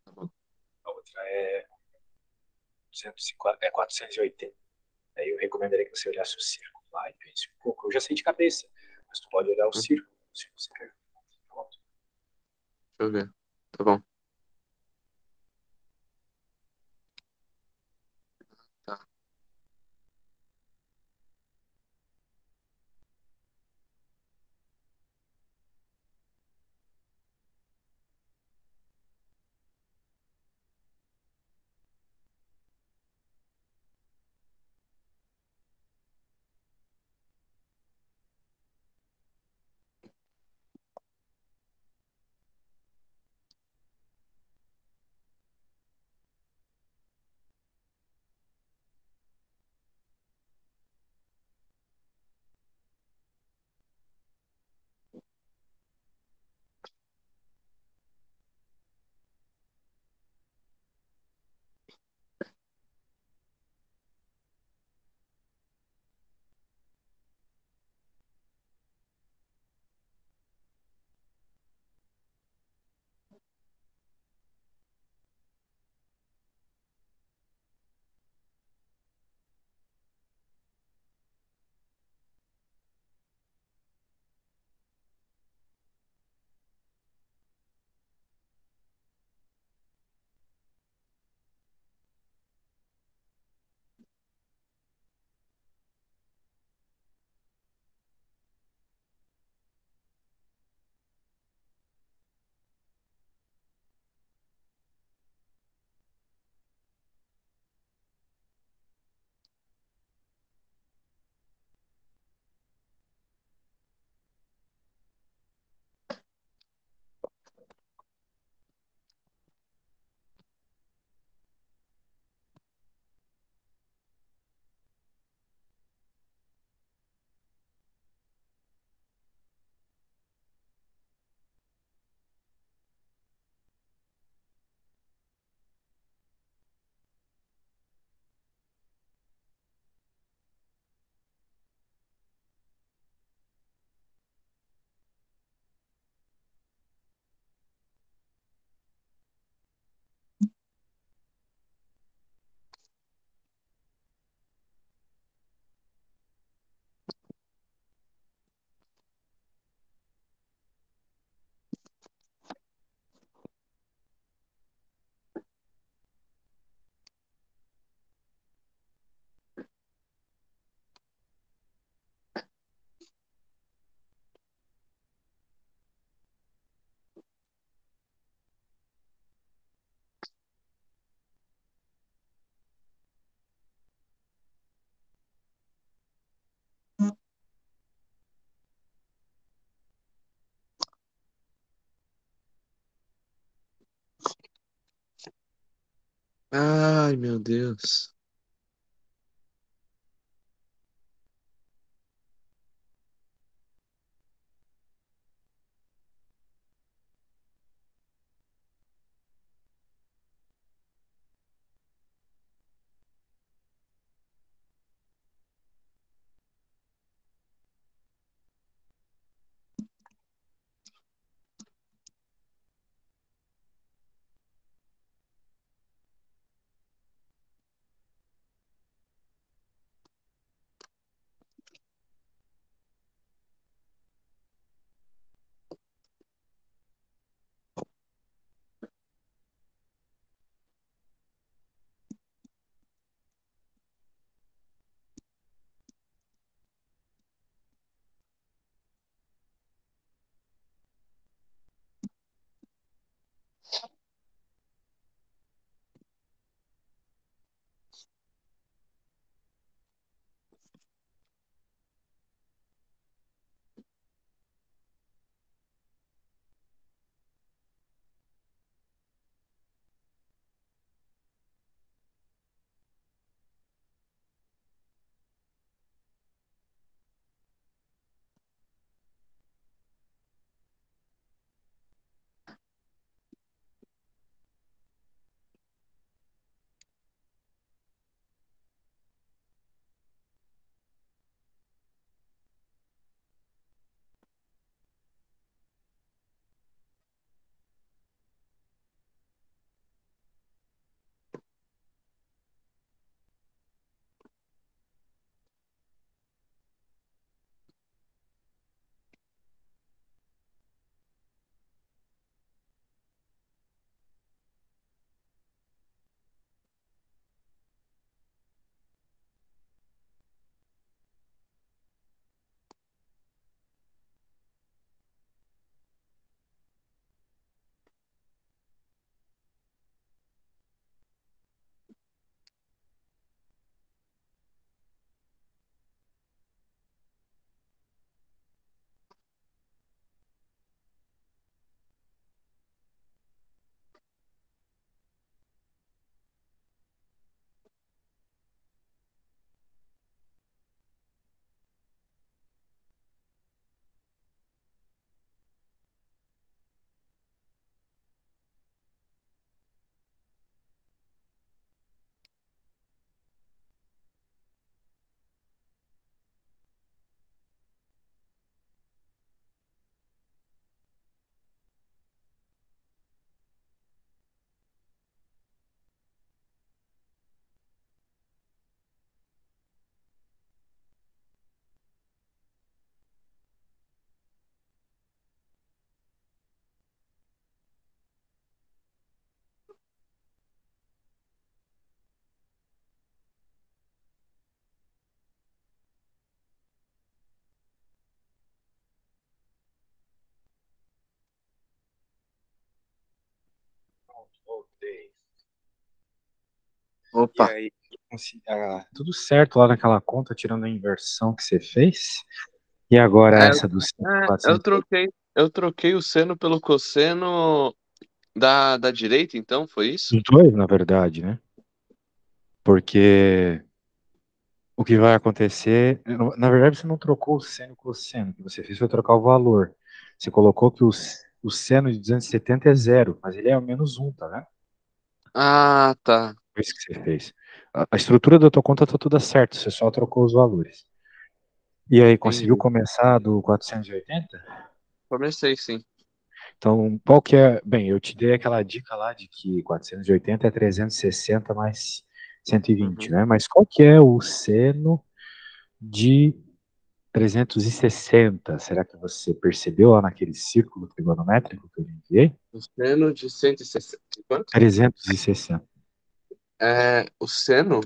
Tá bom. A outra é 250, é 480. Aí eu recomendaria que você olhasse o círculo lá e pense um pouco. Eu já sei de cabeça, mas tu pode olhar o Uhum. círculo, se você quer. Pronto. Deixa eu ver. Tá bom. Tá. Ai, meu Deus. Voltei. E Opa. aí, tudo certo lá naquela conta, tirando a inversão que você fez. E agora É, essa dos eu 400. troquei o seno pelo cosseno da direita, então, foi isso? Os dois, na verdade, né? Porque o que vai acontecer. Na verdade, você não trocou o seno e o cosseno. O que você fez foi trocar o valor. Você colocou que o seno de 270 é zero, mas ele é menos um, tá vendo? Ah, tá. Foi isso que você fez. A estrutura da tua conta tá toda certa, você só trocou os valores. E aí, conseguiu Entendi. começar do 480? Comecei, sim. Então, qual que é? Bem, eu te dei aquela dica lá de que 480 é 360 mais 120, Uhum. né? Mas qual que é o seno de 360? Será que você percebeu lá naquele círculo trigonométrico que eu lhe enviei? O seno de 160. Quanto? 360. O seno?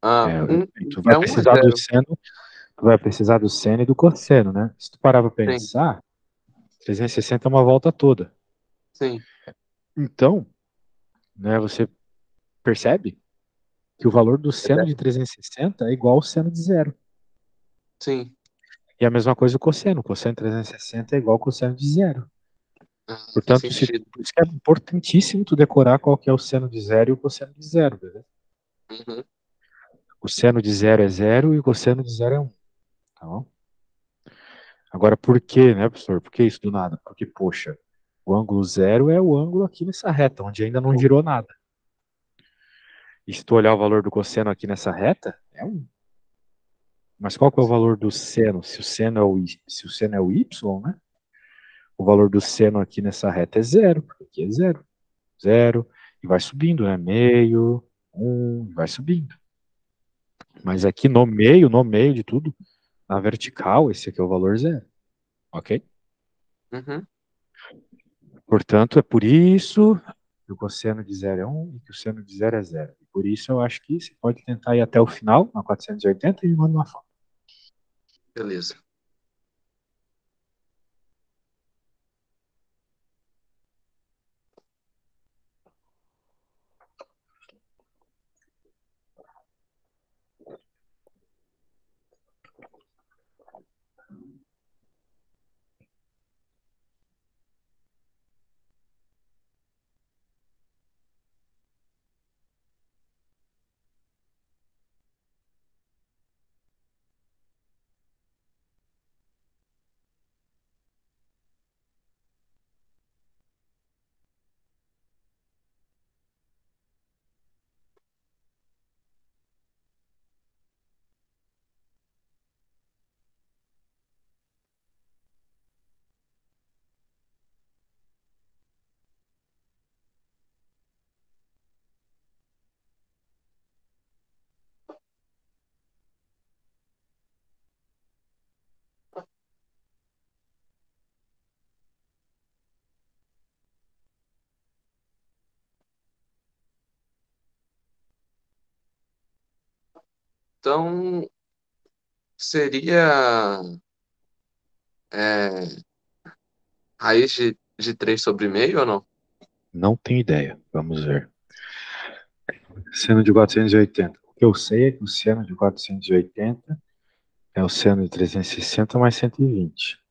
É, tu vai É 1 a precisar do 0. seno, tu vai precisar do seno e do cosseno, né? Se tu parar para Sim, pensar, 360 é uma volta toda. sim. Então, né, você percebe que o valor do É seno de 360 é igual ao seno de zero. Sim. E a mesma coisa o cosseno. O cosseno de 360 é igual ao cosseno de zero. Ah, faz Portanto, sentido. por isso que é importantíssimo tu decorar qual que é o seno de zero e o cosseno de zero, beleza? Uhum. O seno de zero é zero e o cosseno de zero é um, tá bom? Agora, por quê, né, professor? Por que isso do nada? Porque, poxa, o ângulo zero é o ângulo aqui nessa reta, onde ainda não girou nada. E se tu olhar o valor do cosseno aqui nessa reta, é um. Mas qual que é o valor do seno? Se o seno é se o seno é o y, né? O valor do seno aqui nessa reta é zero, porque aqui é zero. Zero, e vai subindo, né? Meio, um, vai subindo. Mas aqui no meio de tudo, na vertical, esse aqui é o valor zero, ok? Uhum. Portanto, é por isso que o cosseno de zero é um e que o seno de zero é zero. E por isso eu acho que você pode tentar ir até o final, na 480, e me manda uma foto. Beleza. Então, seria é, raiz de 3 sobre meio ou não? Não tenho ideia. Vamos ver. Seno de 480. O que eu sei é que o seno de 480 é o seno de 360 mais 120.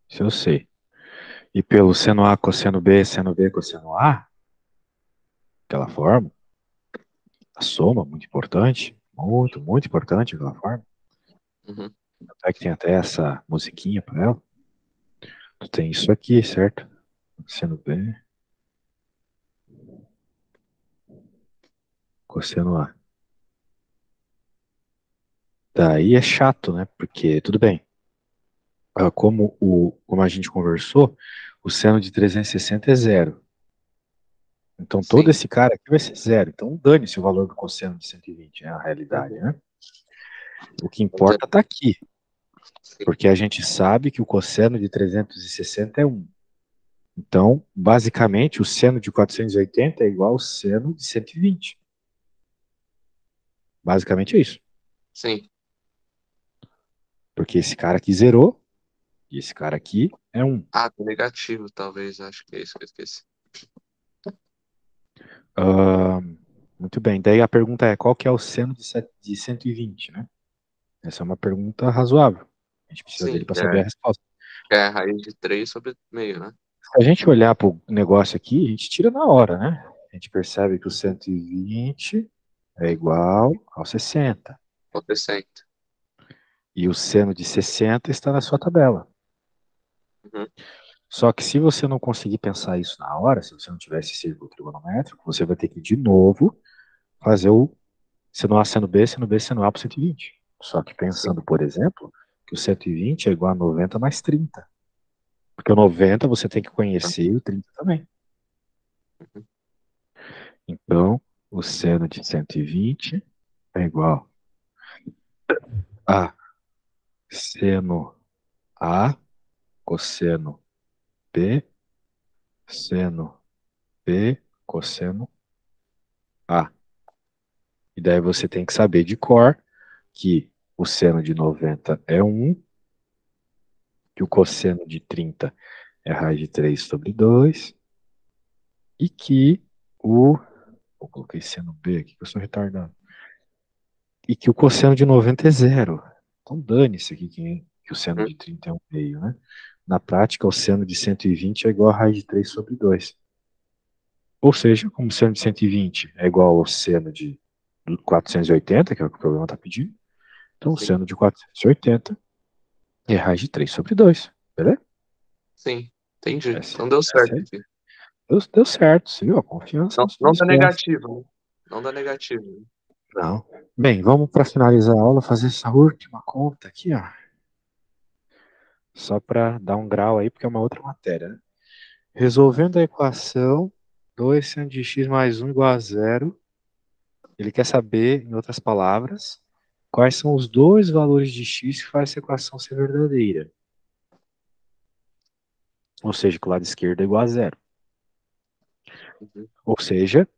Isso eu sei. E pelo seno A, cosseno B, cosseno A, aquela forma, a soma, muito importante. Muito, muito importante aquela forma. Uhum. Até que tem até essa musiquinha para ela. Tu tem isso aqui, certo? Seno B, cosseno A. Daí é chato, né? Porque, tudo bem. Como a gente conversou, o seno de 360 é zero. Então todo Sim. esse cara aqui vai ser zero. Então dane-se o valor do cosseno de 120, é a realidade, Uhum. né? O que Entendo. importa está aqui, Sim. porque a gente sabe que o cosseno de 360 é um. Então, basicamente, o seno de 480 é igual ao seno de 120. Basicamente é isso. Sim. Porque esse cara aqui zerou e esse cara aqui é um. Ah, negativo, talvez. Acho que é isso que eu esqueci. Ah, muito bem. Daí a pergunta é: qual que é o seno de 120, né? Essa é uma pergunta razoável. A gente precisa dele Sim, para saber a resposta. é a raiz de 3 sobre meio, né? Se a gente olhar para o negócio aqui, a gente tira na hora, né? A gente percebe que o 120 é igual ao 60. Ou 60. E o seno de 60 está na sua tabela. Uhum. Só que se você não conseguir pensar isso na hora, se você não tiver esse círculo trigonométrico, você vai ter que, de novo, fazer o seno A, seno B, seno B, seno A para 120. Só que Sim. pensando, por exemplo, que o 120 é igual a 90 mais 30. Porque o 90 você tem que conhecer e o 30 também. Uhum. Então, o seno de 120 é igual a seno A cosseno B, seno B cosseno A. E daí você tem que saber de cor que o seno de 90 é um, que o cosseno de 30 é raiz de 3 sobre 2 e que o. Eu coloquei seno B aqui que eu sou retardado. E que o cosseno de 90 é zero. Então dane-se aqui que o seno Uhum. de 30 é um meio, né? Na prática, o seno de 120 é igual a raiz de 3 sobre 2. Ou seja, como o seno de 120 é igual ao seno de 480, que é o que o problema está pedindo, então o Sim, seno de 480 é raiz de 3 sobre 2. Beleza? sim. Entendi. Essa, Então deu essa certo aí. aqui. Deu certo, você viu? A confiança Não, nas suas não dá respostas. negativo, né? Não dá negativo, né? Não. Bem, vamos para finalizar a aula fazer essa última conta aqui, ó. Só para dar um grau aí, porque é uma outra matéria, né? Resolvendo a equação 2 seno de x mais 1 igual a zero, ele quer saber, em outras palavras, quais são os dois valores de x que fazem essa equação ser verdadeira. Ou seja, que o lado esquerdo é igual a zero. Uhum. Ou seja,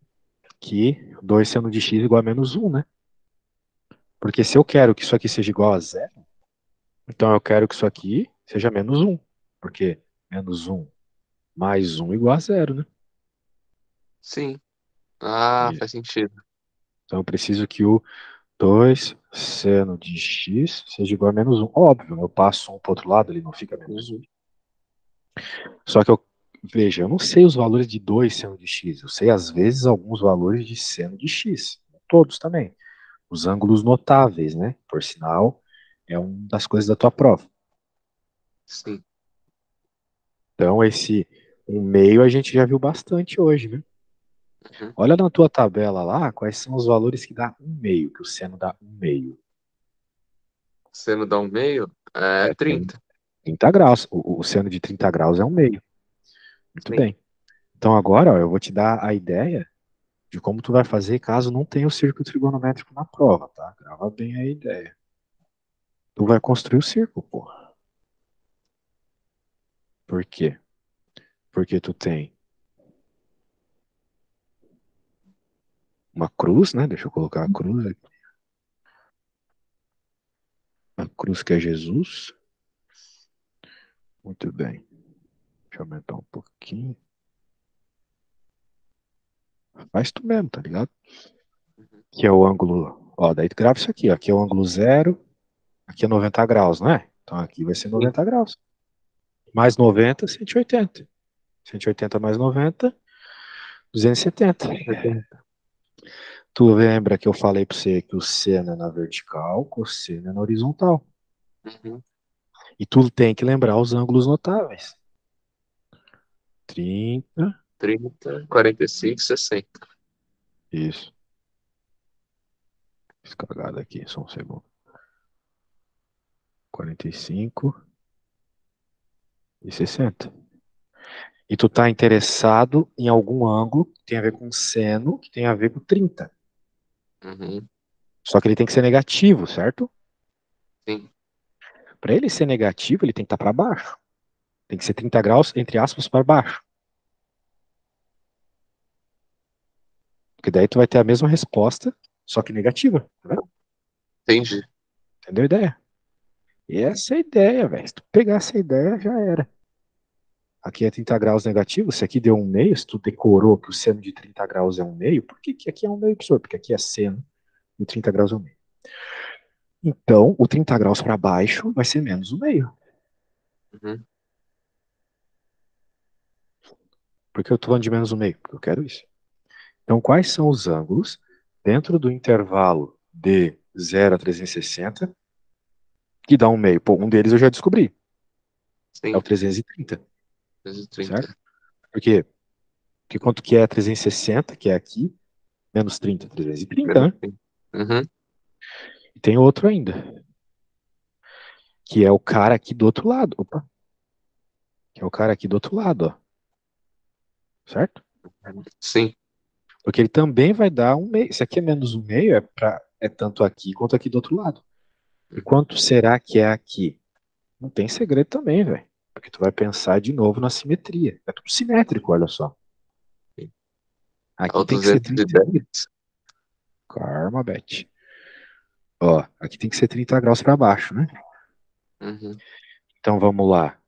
que 2 seno de x é igual a menos 1, né? Porque se eu quero que isso aqui seja igual a zero, então eu quero que isso aqui seja menos 1. Porque menos 1 mais 1 igual a zero, né? Sim. Ah, Isso. faz sentido. Então eu preciso que o 2 seno de x seja igual a menos 1. Óbvio, eu passo um para o outro lado, ele não fica menos 1. Uhum. Só que veja, eu não sei os valores de 2 seno de x. Eu sei, às vezes, alguns valores de seno de x. Todos também. Os ângulos notáveis, né? Por sinal, é uma das coisas da tua prova. Sim. Então, esse 1/2 a gente já viu bastante hoje, né? Uhum. Olha na tua tabela lá, quais são os valores que dá 1/2, que o seno dá 1/2. Sendo dá um meio, é É 30. 30 graus. O seno de 30 graus é 1/2. Muito Sim. bem. Então agora, ó, eu vou te dar a ideia de como tu vai fazer caso não tenha o círculo trigonométrico na prova, tá? Grava bem a ideia. Tu vai construir o círculo, pô. Por quê? Porque tu tem uma cruz, né? Deixa eu colocar a cruz aqui. A cruz que é Jesus. Muito bem. Deixa eu aumentar um pouquinho. Faz tu mesmo, tá ligado? Uhum. Que é o ângulo. Ó, daí tu grava isso aqui. Ó. Aqui é o ângulo zero. Aqui é 90 graus, não é? Então aqui vai ser Sim. 90 graus. Mais 90, 180. 180 mais 90, 270. 70. Tu lembra que eu falei pra você que o seno é na vertical, cosseno é na horizontal. Uhum. E tu tem que lembrar os ângulos notáveis. 30. 30, 45, 60. Isso. Fiz cagada aqui, só um segundo. 45 e 60. E tu tá interessado em algum ângulo que tem a ver com seno, que tem a ver com 30. Uhum. Só que ele tem que ser negativo, certo? Sim. Para ele ser negativo, ele tem que estar para baixo. Tem que ser 30 graus, entre aspas, para baixo. Porque daí tu vai ter a mesma resposta, só que negativa. Tá vendo? Entendi. Entendeu a ideia? E essa é a ideia, velho. Se tu pegar essa ideia, já era. Aqui é 30 graus negativo, se aqui deu 1/2, se tu decorou que o seno de 30 graus é 1/2, por que aqui é 1/2, professor? Porque aqui é seno e 30 graus é 1/2. Então, o 30 graus para baixo vai ser menos 1/2. Uhum. Por que eu tô falando de menos 1/2? Porque eu quero isso. Então, quais são os ângulos dentro do intervalo de 0 a 360 que dá 1/2? Pô, um deles eu já descobri. É o Sim. 330, 330. certo? Por quê? Porque quanto que é 360, que é aqui, menos 30, 330, Menos né? 30. Uhum. E tem outro ainda, que é o cara aqui do outro lado. Opa, que é o cara aqui do outro lado, ó. Certo? Sim. Porque ele também vai dar 1/2. Se aqui é menos 1/2, é tanto aqui quanto aqui do outro lado. E Uhum. quanto será que é aqui? Não tem segredo também, velho. Porque tu vai pensar de novo na simetria. É tudo simétrico, olha só. Sim. É Aqui o tem que ser 30. 210. Karma, Bet. Ó, aqui tem que ser 30 graus para baixo, né? Uhum. Então vamos lá.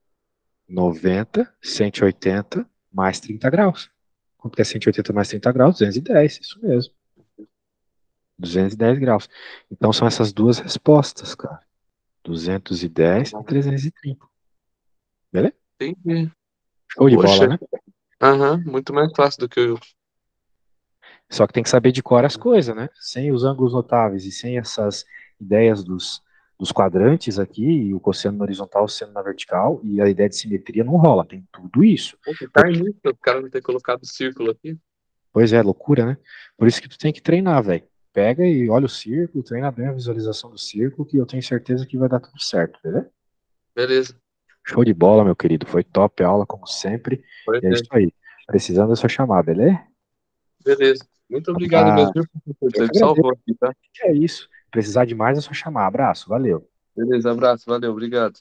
90, 180 mais 30 graus. Quanto que é 180 mais 30 graus? 210, isso mesmo. 210 graus. Então são essas duas respostas, cara. 210 e 330. Beleza? Entendi. Show de bola, Poxa, né? aham, muito mais fácil do que eu. Só que tem que saber de cor as coisas, né? Sem os ângulos notáveis e sem essas ideias dos quadrantes aqui, e o cosseno na horizontal, o seno na vertical, e a ideia de simetria não rola, tem tudo isso. Poxa, cai Porque, nisso, o cara não ter colocado círculo aqui. pois é, loucura, né? Por isso que tu tem que treinar, velho. Pega e olha o círculo, treina bem a visualização do círculo, que eu tenho certeza que vai dar tudo certo, beleza? Beleza. Show de bola, meu querido. Foi top a aula, como sempre. Foi E é isso bem. aí. Precisando é só chamar, beleza? Beleza. Muito obrigado Ah, mesmo, viu, professor? eu Você que me salvou agradeço. aqui, tá? É isso. Precisar de mais é só chamar. Abraço, valeu. Beleza, abraço, valeu, obrigado.